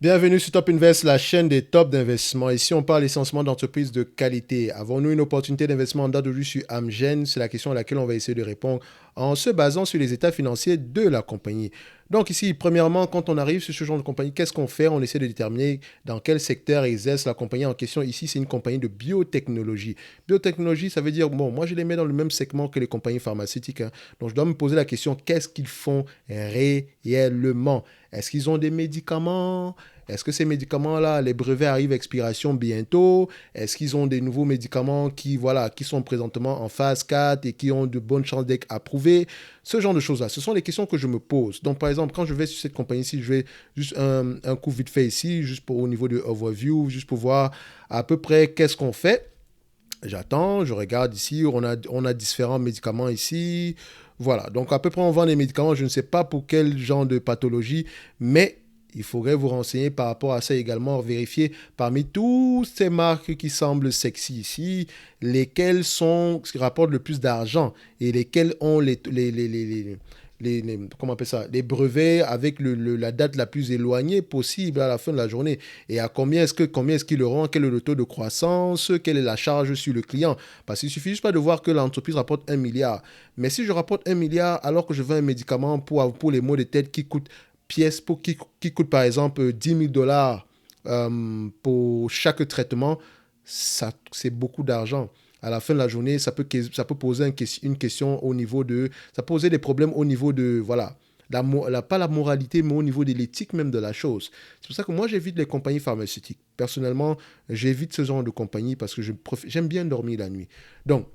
Bienvenue sur Top Invest, la chaîne des tops d'investissement. Ici, on parle essentiellement d'entreprises de qualité. Avons-nous une opportunité d'investissement en date d'aujourd'hui sur Amgen? C'est la question à laquelle on va essayer de répondre en se basant sur les états financiers de la compagnie. Donc ici, premièrement, quand on arrive sur ce genre de compagnie, qu'est-ce qu'on fait? On essaie de déterminer dans quel secteur exerce la compagnie en question. Ici, c'est une compagnie de biotechnologie. Biotechnologie, ça veut dire, bon, moi je les mets dans le même segment que les compagnies pharmaceutiques, hein. Donc je dois me poser la question, qu'est-ce qu'ils font réellement? Est-ce qu'ils ont des médicaments? Est-ce que ces médicaments-là, les brevets arrivent à expiration bientôt? Est-ce qu'ils ont des nouveaux médicaments qui, voilà, qui sont présentement en phase 4 et qui ont de bonnes chances d'être approuvés? Ce genre de choses-là, ce sont les questions que je me pose. Donc, par exemple, quand je vais sur cette compagnie-ci, je vais juste un coup vite fait ici, juste pour au niveau de overview, juste pour voir à peu près qu'est-ce qu'on fait. J'attends, je regarde ici, on a différents médicaments ici. Voilà, donc à peu près on vend des médicaments, je ne sais pas pour quel genre de pathologie, mais il faudrait vous renseigner par rapport à ça également, vérifier parmi toutes ces marques qui semblent sexy ici, lesquelles sont, qui rapportent le plus d'argent et lesquelles ont comment on appelle ça, les brevets avec la date la plus éloignée possible à la fin de la journée. Et à combien est-ce qu'ils le rendent, quel est le taux de croissance, quelle est la charge sur le client. Parce qu'il suffit juste pas de voir que l'entreprise rapporte 1 milliard. Mais si je rapporte 1 milliard alors que je vends un médicament pour les maux de tête qui coûte qui coûte par exemple 10 000 dollars pour chaque traitement, ça, c'est beaucoup d'argent. À la fin de la journée, ça peut poser une question au niveau de... Ça peut poser des problèmes au niveau de... Voilà. Pas la moralité, mais au niveau de l'éthique même de la chose. C'est pour ça que moi, j'évite les compagnies pharmaceutiques. Personnellement, j'évite ce genre de compagnie parce que j'aime bien dormir la nuit. Donc,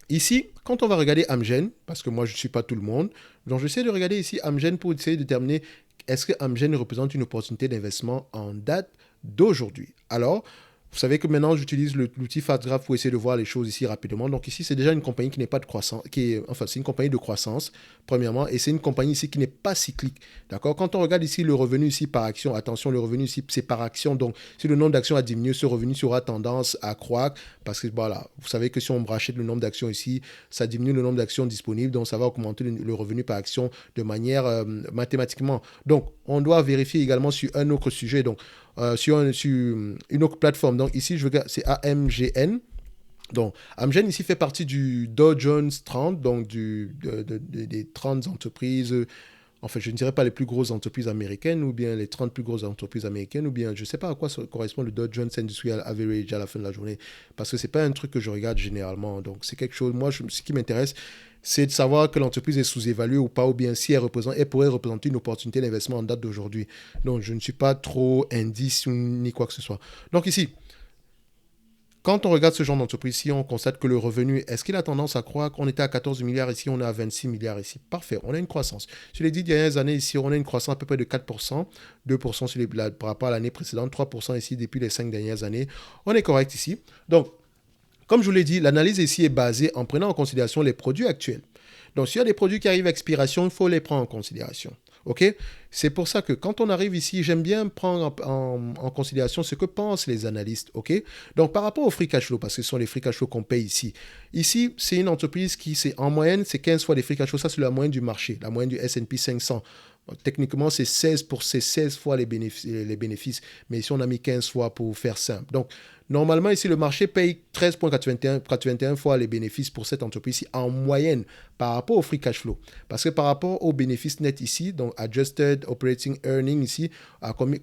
ici, quand on va regarder Amgen, parce que moi, je ne suis pas tout le monde, donc j'essaie de regarder ici Amgen pour essayer de déterminer est-ce que Amgen représente une opportunité d'investissement en date d'aujourd'hui. Alors, vous savez que maintenant, j'utilise l'outil FastGraph pour essayer de voir les choses ici rapidement. Donc ici, c'est déjà une compagnie qui n'est pas de croissance, enfin, c'est une compagnie de croissance, premièrement, et c'est une compagnie ici qui n'est pas cyclique. D'accord? Quand on regarde ici le revenu ici par action, attention, le revenu ici, c'est par action. Donc, si le nombre d'actions a diminué, ce revenu aura tendance à croître parce que, voilà, vous savez que si on rachète le nombre d'actions ici, ça diminue le nombre d'actions disponibles, donc ça va augmenter le revenu par action de manière mathématiquement. Donc, on doit vérifier également sur un autre sujet. Donc, sur une autre plateforme. Donc ici, je regarde, c'est AMGN. Donc, Amgen ici fait partie du Dow Jones 30, donc des 30 entreprises, en fait, je ne dirais pas les plus grosses entreprises américaines, ou bien les 30 plus grosses entreprises américaines, ou bien je ne sais pas à quoi correspond le Dow Jones Industrial Average à la fin de la journée, parce que ce n'est pas un truc que je regarde généralement. Donc, c'est quelque chose, moi, ce qui m'intéresse, c'est de savoir que l'entreprise est sous-évaluée ou pas, ou bien si elle pourrait représenter une opportunité d'investissement en date d'aujourd'hui. Donc, je ne suis pas trop indice ni quoi que ce soit. Donc, ici, quand on regarde ce genre d'entreprise ici, on constate que le revenu, est-ce qu'il a tendance à croître? On était à 14 milliards ici, on est à 26 milliards ici. Parfait, on a une croissance. Sur les 10 dernières années ici, on a une croissance à peu près de 4%, 2% par rapport à l'année précédente, 3% ici depuis les 5 dernières années. On est correct ici. Donc, comme je vous l'ai dit, l'analyse ici est basée en prenant en considération les produits actuels. Donc, s'il y a des produits qui arrivent à expiration, il faut les prendre en considération. OK? C'est pour ça que quand on arrive ici, j'aime bien prendre en considération ce que pensent les analystes. OK? Donc, par rapport au free cash flow, parce que ce sont les free cash flow qu'on paye ici. Ici, c'est une entreprise qui, c'est en moyenne, c'est 15 fois les free cash flow. Ça, c'est la moyenne du marché, la moyenne du S&P 500. Techniquement, c'est 16 fois les bénéfices. Mais ici, on a mis 15 fois pour faire simple. Donc, normalement, ici, le marché paye 13,81 fois les bénéfices pour cette entreprise ici en moyenne par rapport au free cash flow. Parce que par rapport aux bénéfices nets ici, donc Adjusted Operating Earning ici,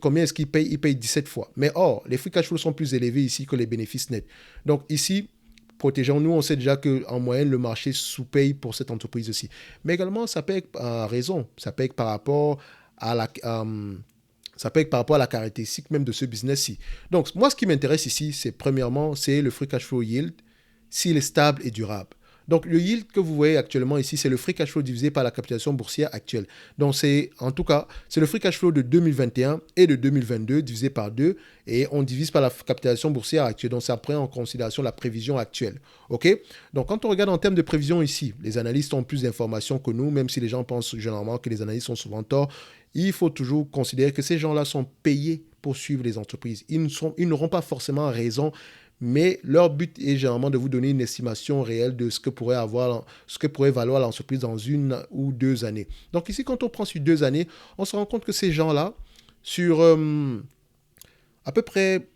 combien est-ce qu'il paye? Il paye 17 fois. Mais or, les free cash flow sont plus élevés ici que les bénéfices nets. Donc ici, protégeons-nous, on sait déjà qu'en moyenne, le marché sous-paye pour cette entreprise aussi. Mais également, ça paye à raison. Ça paye par rapport à ça paye par rapport à la caractéristique même de ce business-ci. Donc, moi, ce qui m'intéresse ici, c'est premièrement, c'est le free cash flow yield, s'il est stable et durable. Donc, le yield que vous voyez actuellement ici, c'est le free cash flow divisé par la capitalisation boursière actuelle. Donc, en tout cas, c'est le free cash flow de 2021 et de 2022 divisé par 2 et on divise par la capitalisation boursière actuelle. Donc, ça prend en considération la prévision actuelle. OK? Donc, quand on regarde en termes de prévision ici, les analystes ont plus d'informations que nous, même si les gens pensent généralement que les analystes sont souvent tort. Il faut toujours considérer que ces gens-là sont payés pour suivre les entreprises. Ils n'auront pas forcément raison, mais leur but est généralement de vous donner une estimation réelle de ce que pourrait valoir l'entreprise dans 1 ou 2 années. Donc ici, quand on prend sur 2 années, on se rend compte que ces gens-là, sur à peu près,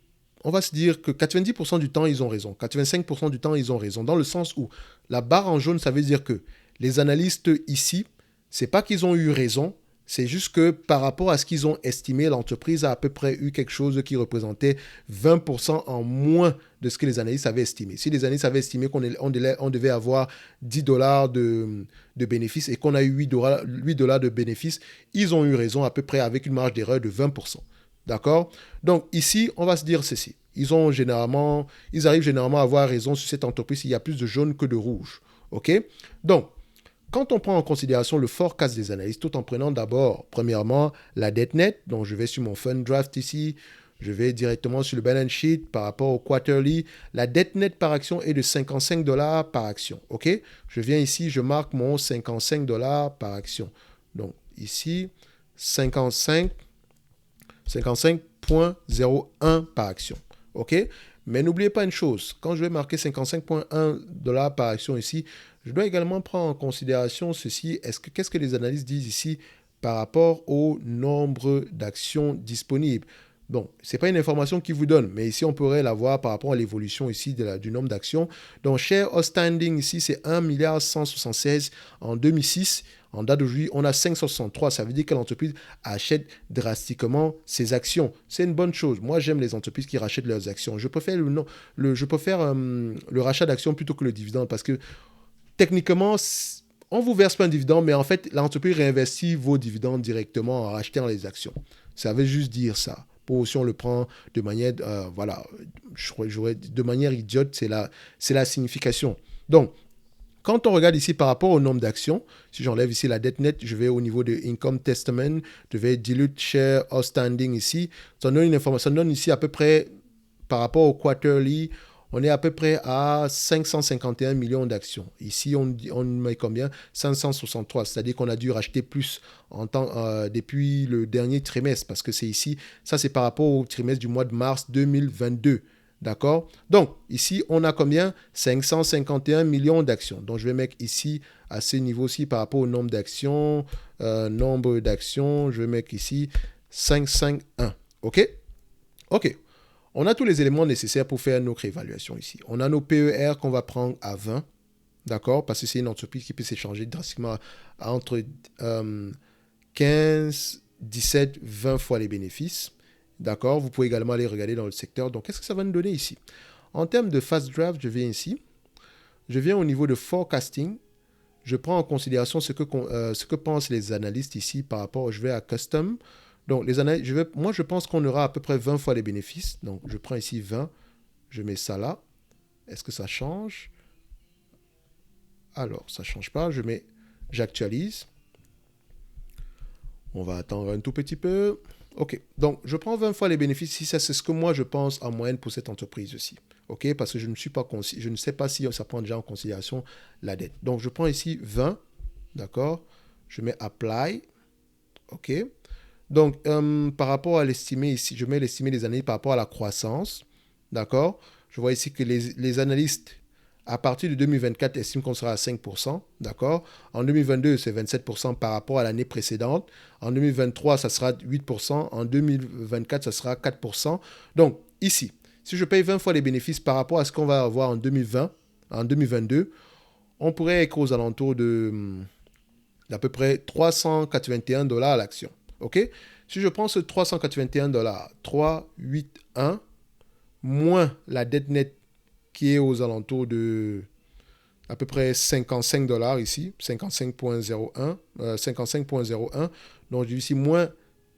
on va se dire que 90% du temps, ils ont raison. 85% du temps, ils ont raison. Dans le sens où la barre en jaune, ça veut dire que les analystes ici, c'est pas qu'ils ont eu raison, c'est juste que par rapport à ce qu'ils ont estimé, l'entreprise a à peu près eu quelque chose qui représentait 20% en moins de ce que les analystes avaient estimé. Si les analystes avaient estimé qu'on devait avoir 10 dollars de bénéfices et qu'on a eu 8 dollars de bénéfices, ils ont eu raison à peu près avec une marge d'erreur de 20%. D'accord? Donc ici, on va se dire ceci. Ils arrivent généralement à avoir raison sur cette entreprise. Il y a plus de jaune que de rouge. OK? Donc, quand on prend en considération le forecast des analystes, tout en prenant d'abord, premièrement, la dette nette, donc je vais sur mon fund draft ici, je vais directement sur le balance sheet par rapport au quarterly. La dette nette par action est de 55 dollars par action. OK? Je viens ici, je marque mon 55 dollars par action. Donc ici, 55,01 par action. OK? Mais n'oubliez pas une chose, quand je vais marquer 55,1 dollars par action ici, je dois également prendre en considération ceci. Qu'est-ce que les analystes disent ici par rapport au nombre d'actions disponibles? Bon, ce n'est pas une information qu'ils vous donnent, mais ici, on pourrait la voir par rapport à l'évolution ici du nombre d'actions. Donc, share outstanding ici, c'est 1,176 milliard en 2006. En date d'aujourd'hui, on a 563. Ça veut dire que l'entreprise achète drastiquement ses actions. C'est une bonne chose. Moi, j'aime les entreprises qui rachètent leurs actions. Je préfère le rachat d'actions plutôt que le dividende parce que techniquement, on vous verse pas un dividende, mais en fait, l'entreprise réinvestit vos dividendes directement en rachetant les actions. Ça veut juste dire ça. Si on le prend de manière, de manière idiote, c'est la signification. Donc, quand on regarde ici par rapport au nombre d'actions, si j'enlève ici la dette nette, je vais au niveau de Income Testament, je vais Dilute Share Outstanding ici. Ça donne une information, ça donne ici à peu près, par rapport au quarterly, on est à peu près à 551 millions d'actions. Ici, on met combien? 563, c'est-à-dire qu'on a dû racheter plus depuis le dernier trimestre, parce que c'est ici, ça c'est par rapport au trimestre du mois de mars 2022. D'accord? Donc, ici, on a combien? 551 millions d'actions. Donc, je vais mettre ici, à ce niveau-ci, par rapport au nombre d'actions, je vais mettre ici 551. OK? OK. On a tous les éléments nécessaires pour faire notre évaluation ici. On a nos PER qu'on va prendre à 20, d'accord? Parce que c'est une entreprise qui peut s'échanger drastiquement entre 15, 17, 20 fois les bénéfices. D'accord? Vous pouvez également aller regarder dans le secteur. Donc, qu'est-ce que ça va nous donner ici? En termes de fast draft, je viens ici. Je viens au niveau de forecasting. Je prends en considération ce que pensent les analystes ici par rapport, je vais à custom. Donc, moi, je pense qu'on aura à peu près 20 fois les bénéfices. Donc, je prends ici 20. Je mets ça là. Est-ce que ça change? Alors, ça ne change pas. J'actualise. On va attendre un tout petit peu. OK. Donc, je prends 20 fois les bénéfices. Si c'est ce que moi, je pense en moyenne pour cette entreprise aussi. OK? Parce que je ne sais pas si ça prend déjà en considération la dette. Donc, je prends ici 20. D'accord? Je mets Apply. OK? Donc, par rapport à l'estimé ici, je mets l'estimé des analystes par rapport à la croissance. D'accord? Je vois ici que les analystes, à partir de 2024, estiment qu'on sera à 5%. D'accord? En 2022, c'est 27% par rapport à l'année précédente. En 2023, ça sera 8%. En 2024, ça sera 4%. Donc, ici, si je paye 20 fois les bénéfices par rapport à ce qu'on va avoir en 2020, en 2022, on pourrait être aux alentours d'à peu près 381 dollars à l'action. OK? Si je prends ce 381 dollars, 381, moins la dette nette qui est aux alentours de à peu près 55 dollars ici, 55,01, 55,01. Donc, je dis ici moins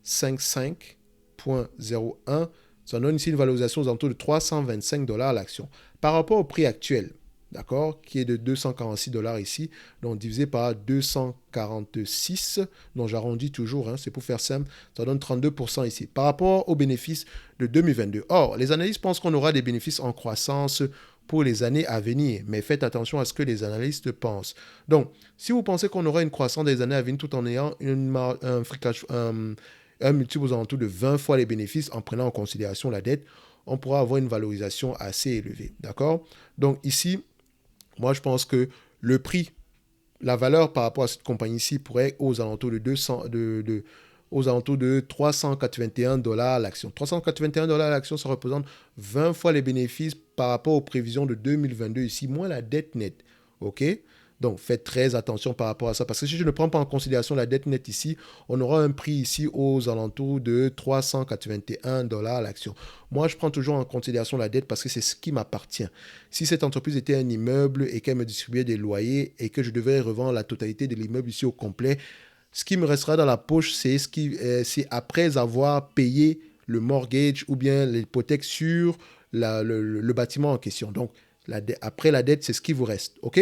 55,01. Ça donne ici une valorisation aux alentours de 325 dollars l'action. Par rapport au prix actuel, d'accord, qui est de 246 dollars ici, donc divisé par 246, donc j'arrondis toujours, c'est pour faire simple, ça donne 32% ici, par rapport aux bénéfices de 2022. Or, les analystes pensent qu'on aura des bénéfices en croissance pour les années à venir, mais faites attention à ce que les analystes pensent. Donc, si vous pensez qu'on aura une croissance des années à venir tout en ayant un multiple aux alentours de 20 fois les bénéfices en prenant en considération la dette, on pourra avoir une valorisation assez élevée, d'accord? Donc ici, moi, je pense que le prix, la valeur par rapport à cette compagnie-ci pourrait être aux alentours de aux alentours de 381 dollars l'action. 381 dollars l'action, ça représente 20 fois les bénéfices par rapport aux prévisions de 2022 ici, moins la dette nette. OK? Donc, faites très attention par rapport à ça. Parce que si je ne prends pas en considération la dette nette ici, on aura un prix ici aux alentours de 381 dollars l'action. Moi, je prends toujours en considération la dette parce que c'est ce qui m'appartient. Si cette entreprise était un immeuble et qu'elle me distribuait des loyers et que je devais revendre la totalité de l'immeuble ici au complet, ce qui me restera dans la poche, c'est après avoir payé le mortgage ou bien l'hypothèque sur le bâtiment en question. Donc, après la dette, c'est ce qui vous reste. OK?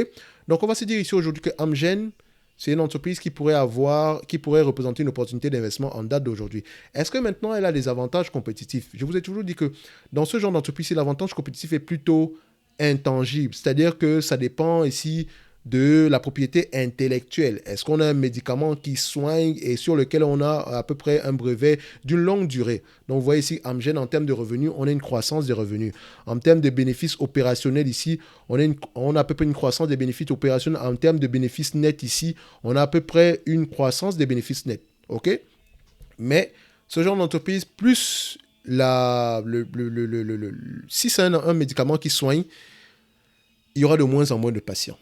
Donc, on va se dire ici aujourd'hui que Amgen, c'est une entreprise qui pourrait représenter une opportunité d'investissement en date d'aujourd'hui. Est-ce que maintenant, elle a des avantages compétitifs? Je vous ai toujours dit que dans ce genre d'entreprise, l'avantage compétitif est plutôt intangible. C'est-à-dire que ça dépend ici de la propriété intellectuelle. Est-ce qu'on a un médicament qui soigne et sur lequel on a à peu près un brevet d'une longue durée? Donc, vous voyez ici, Amgen, en termes de revenus, on a une croissance des revenus. En termes de bénéfices opérationnels ici, on a à peu près une croissance des bénéfices opérationnels. En termes de bénéfices nets ici, on a à peu près une croissance des bénéfices nets. OK? Mais ce genre d'entreprise, plus si c'est un médicament qui soigne, il y aura de moins en moins de patients.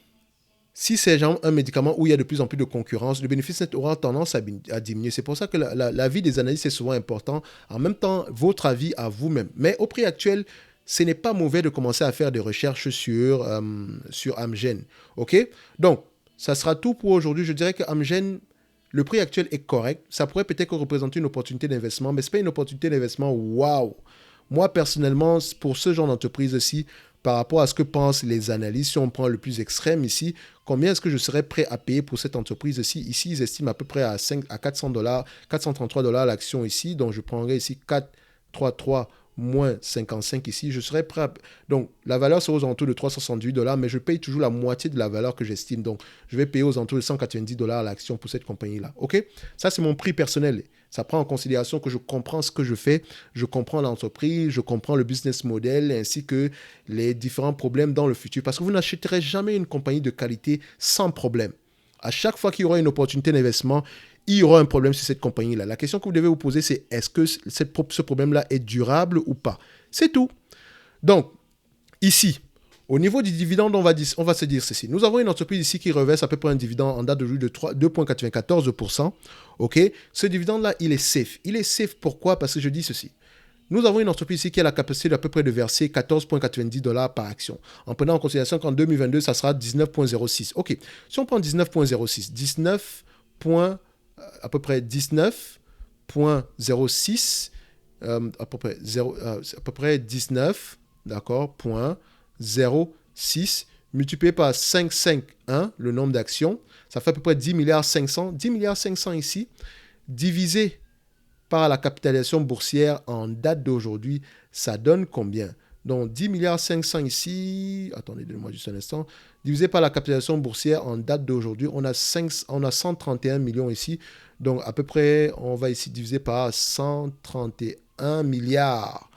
Si c'est un médicament où il y a de plus en plus de concurrence, le bénéfice net aura tendance à diminuer. C'est pour ça que l'avis des analystes est souvent important. En même temps, votre avis à vous-même. Mais au prix actuel, ce n'est pas mauvais de commencer à faire des recherches sur Amgen. OK? Donc, ça sera tout pour aujourd'hui. Je dirais que Amgen, le prix actuel est correct. Ça pourrait peut-être représenter une opportunité d'investissement, mais ce n'est pas une opportunité d'investissement. Waouh! Moi, personnellement, pour ce genre d'entreprise-ci, par rapport à ce que pensent les analystes, si on prend le plus extrême ici, combien est-ce que je serais prêt à payer pour cette entreprise-ci? Ici, ils estiment à peu près à 400 dollars, 433 dollars l'action ici. Donc, je prendrais ici 433 moins 55 ici. Je serais prêt à... Donc, la valeur sera aux alentours de 368 dollars, mais je paye toujours la moitié de la valeur que j'estime. Donc, je vais payer aux alentours de 190 dollars l'action pour cette compagnie-là. OK? Ça, c'est mon prix personnel. Ça prend en considération que je comprends ce que je fais, je comprends l'entreprise, je comprends le business model ainsi que les différents problèmes dans le futur. Parce que vous n'achèterez jamais une compagnie de qualité sans problème. À chaque fois qu'il y aura une opportunité d'investissement, il y aura un problème sur cette compagnie-là. La question que vous devez vous poser, c'est est-ce que ce problème-là est durable ou pas? C'est tout. Donc, ici, au niveau du dividende, on va se dire ceci. Nous avons une entreprise ici qui reverse à peu près un dividende en date d'aujourd'hui de 2,94%. OK? Ce dividende-là, il est safe. Il est safe pourquoi? Parce que je dis ceci. Nous avons une entreprise ici qui a la capacité d'à peu près de verser 14,90 dollars par action. En prenant en considération qu'en 2022, ça sera 19,06. OK. Si on prend 19,06, à peu près 19,06, à peu près 19, d'accord, 0,6 multiplié par 551, le nombre d'actions, ça fait à peu près 10 milliards 500. 10 milliards 500 ici, divisé par la capitalisation boursière en date d'aujourd'hui, ça donne combien? Donc 10 milliards 500 ici, attendez, donnez-moi juste un instant, divisé par la capitalisation boursière en date d'aujourd'hui, on a 131 millions ici. Donc à peu près, on va ici diviser par 131 milliards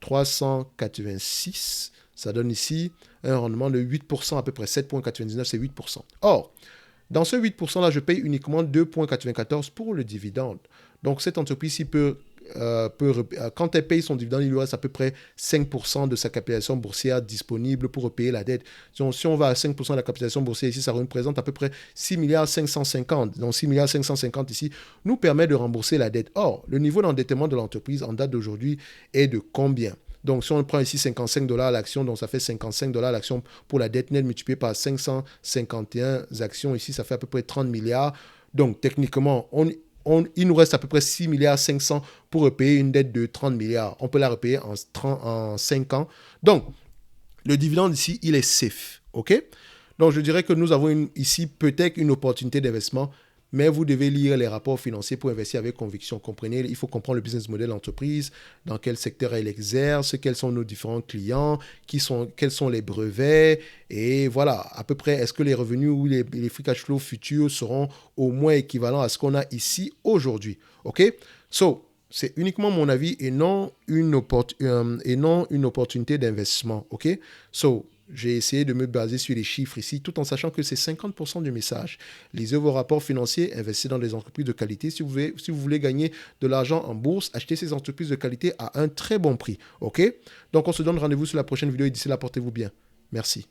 386, ça donne ici un rendement de 8%, à peu près 7,99, c'est 8%. Or, dans ce 8%-là, je paye uniquement 2,94 pour le dividende. Donc, cette entreprise-ci quand elle paye son dividende, il lui reste à peu près 5% de sa capitalisation boursière disponible pour repayer la dette. Donc, si on va à 5% de la capitalisation boursière ici, ça représente à peu près 6 milliards 550. Donc, 6 milliards 550 ici nous permet de rembourser la dette. Or, le niveau d'endettement de l'entreprise en date d'aujourd'hui est de combien? Donc, si on prend ici 55 dollars l'action, donc ça fait 55 dollars l'action pour la dette nette multipliée par 551 actions. Ici, ça fait à peu près 30 milliards. Donc, techniquement, il nous reste à peu près 6 milliards 500 pour repayer une dette de 30 milliards. On peut la repayer en 5 ans. Donc, le dividende ici, il est safe. OK? Donc, je dirais que nous avons ici peut-être une opportunité d'investissement, mais vous devez lire les rapports financiers pour investir avec conviction. Comprenez, il faut comprendre le business model de l'entreprise, dans quel secteur elle exerce, quels sont nos différents clients, quels sont les brevets, et voilà, à peu près, est-ce que les revenus ou les free cash flow futurs seront au moins équivalents à ce qu'on a ici aujourd'hui. OK? So, c'est uniquement mon avis et non une opportunité d'investissement. OK? So, j'ai essayé de me baser sur les chiffres ici, tout en sachant que c'est 50% du message. Lisez vos rapports financiers, investissez dans des entreprises de qualité. Si vous voulez gagner de l'argent en bourse, achetez ces entreprises de qualité à un très bon prix. OK? Donc, on se donne rendez-vous sur la prochaine vidéo et d'ici là, portez-vous bien. Merci.